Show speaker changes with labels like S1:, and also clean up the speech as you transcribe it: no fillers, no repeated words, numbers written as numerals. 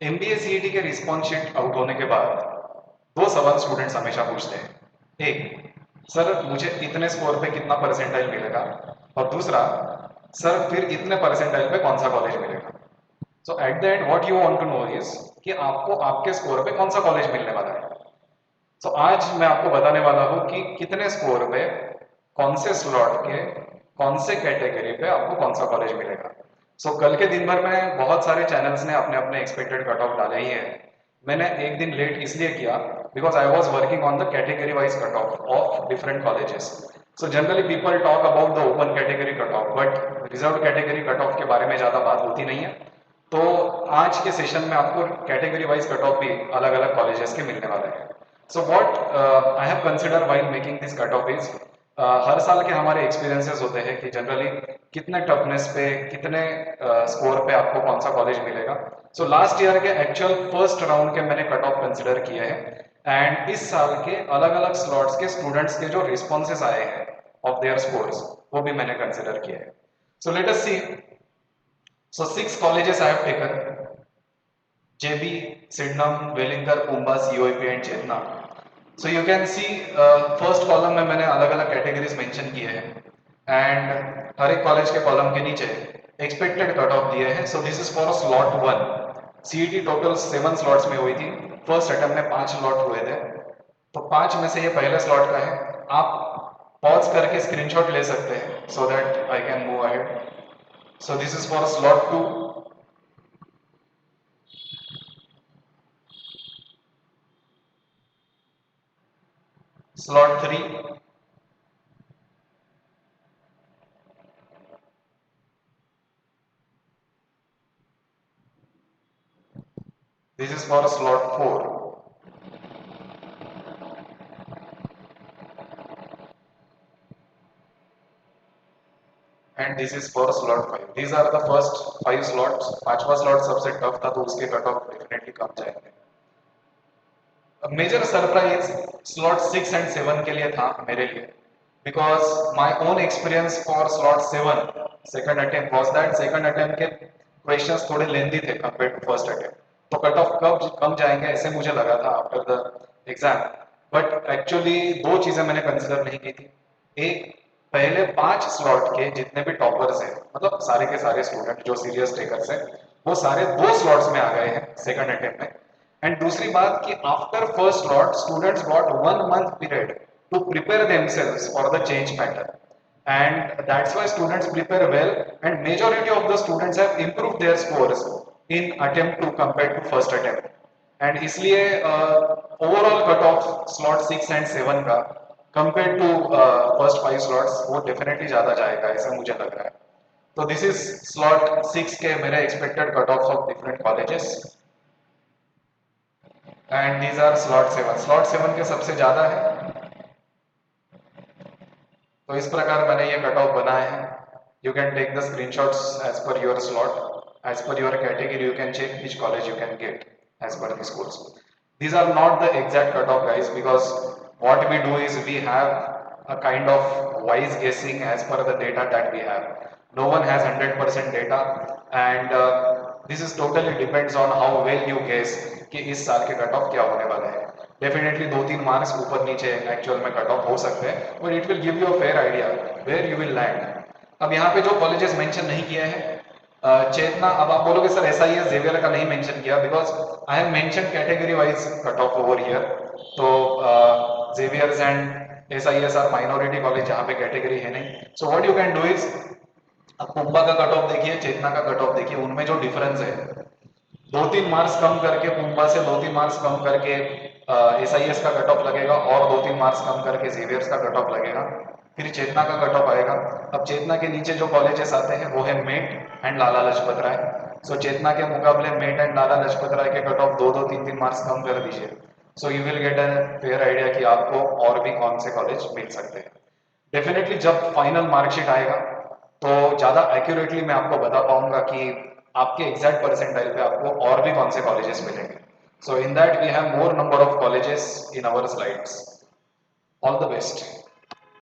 S1: MBA CET के response sheet out होने के बाद दो सवाल स्टूडेंट्स हमेशा पूछते हैं। एक, सर मुझे इतने स्कोर पे कितना परसेंटाइल मिलेगा, और दूसरा, सर फिर इतने परसेंटाइल पे कौन सा कॉलेज मिलेगा। So at the end what you want to know is कि आपको आपके स्कोर पे कौन सा कॉलेज मिलने वाला है। सो आज मैं आपको बताने वाला हूँ कि कितने स्कोर पे कौन से स्लॉट के कौन से कैटेगरी पे आपको कौन सा कॉलेज मिलेगा। कल के दिन भर में बहुत सारे चैनल्स ने अपने अपने एक्सपेक्टेड कट ऑफ डाले ही है। मैंने एक दिन लेट इसलिए किया because I was working on the category wise cut off of different colleges. So generally people talk about the open category cut off, but reserve category cut off के बारे में ज़्यादा बात होती नहीं है। तो आज के सेशन में आपको कैटेगरी वाइज कट ऑफ भी अलग अलग कॉलेजेस के मिलने वाले हैं। So what I have consider while making this cut off is, हर साल के हमारे एक्सपीरियंसेस होते हैं कि जनरली कितने टफनेस पे कितने स्कोर पे आपको कौन सा कॉलेज मिलेगा। सो लास्ट ईयर के एक्चुअल फर्स्ट राउंड के मैंने कट ऑफ कंसिडर किए हैं, एंड इस साल के अलग अलग स्लॉट्स के स्टूडेंट्स के जो रिस्पॉन्सेस आए हैं ऑफ देयर स्कोर्स वो भी मैंने कंसिडर किए हैं। So let us see. So 6 colleges I have taken: JB, Sydenham, Wellinger, Pumba, COEP and Chetna. So you can see first column में मैंने अलग अलग कैटेगरीज मेंशन किए हैं, एंड हर एक कॉलेज के कॉलम के नीचे एक्सपेक्टेड कट ऑफ दिए हैं। So this is for slot 1। CET total 7 slots में हुई थी, फर्स्ट अटेम्प्ट में 5 स्लॉट हुए थे। तो 5 में से ये पहले स्लॉट का है। आप पॉज करके स्क्रीनशॉट ले सकते हैं so that I can move ahead. So this is for slot 2। slot 3, this is for slot 4, and this is for slot 5. These are the first 5 slots. पांचवा slot सबसे टफ था तो उसके कट ऑफ डेफिनेटली कम जाएंगे। Major surprise slot 6 and 7 के लिए था मेरे लिए, because my own experience for slot 7 second attempt was that second attempt के क्वेश्चंस थोड़े लेंदी थे कंपेयर टू फर्स्ट अटेम्प्ट। तो कट ऑफ कब कम जाएंगे ऐसे मुझे लगा था after the exam, but actually दो चीजें मैंने कंसिडर नहीं की थी। एक, पहले 5 स्लॉट के जितने भी टॉपर्स हैं, मतलब सारे के सारे स्टूडेंट जो सीरियस टेकर्स हैं, वो सारे 2 स्लॉट्स में आ गए हैं सेकंड अटेम्प्ट में। एंड दूसरी बात कि after first slot students got 1 month period to prepare themselves for the change pattern, and that's why students prepare well, and majority of the students have improved their scores in attempt 2 compared to first attempt, and इसलिए overall cut off slot 6 and 7 का compare to first 5 slots वो definitely ज़्यादा जाएगा ऐसा मुझे लग रहा है। तो दिस इज स्लॉट 6 के मेरे expected cut off of different colleges, and these are slot 7। Slot 7 के सबसे ज़्यादा है, तो इस प्रकार मैंने ये कट ऑफ बनाए हैं। You can take the screenshots as per your slot, as per your category you can check which college you can get as per the schools. These are not the exact cutoff guys, because what we do is we have a kind of wise guessing as per the data that we have. No one has 100% data, and this is totally depends on how well you guess कि इस साल के cut off क्या होने वाला है। Definitely 2-3 marks ऊपर नीचे एक्चुअल में कट ऑफ हो सकते हैं, but it will give you a fair idea where you will land. अब यहाँ पे जो कॉलेजेस मेंशन नहीं किए हैं, चेतना, अब आप बोलोगे सर ऐसा ही है, जेवियर का नहीं मेंशन किया, because I have mention category wise cut off over here. तो Xavier's and SIS are minority college जहाँ पे कैटेगरी है नहीं। So what you can do is, अब पुम्बा का कट ऑफ देखिए, चेतना का कट ऑफ देखिए, उनमें जो डिफरेंस है 2-3 मार्क्स कम करके पुम्बा से 2-3 मार्क्स कम करके एसआईएस का कट ऑफ लगेगा, और 2-3 मार्क्स कम करके जेवियर्स का कट ऑफ लगेगा, फिर चेतना का कट ऑफ आएगा। अब चेतना के नीचे जो कॉलेजेस आते हैं वो है मेट एंड लाला लाजपत राय। सो चेतना के मुकाबले मेट एंड लाला लाजपत राय के कट ऑफ 2-2, 3-3 मार्क्स कम कर दीजिए, so you will get a fair idea कि आपको और भी कौन से कॉलेज मिल सकते हैं। डेफिनेटली जब फाइनल मार्कशीट आएगा तो ज़्यादा एक्यूरेटली मैं आपको बता पाऊंगा कि आपके एग्जैक्ट परसेंटाइल पे आपको और भी कौन से कॉलेजेस मिलेंगे। So in that we have more number of colleges in our slides. All the best.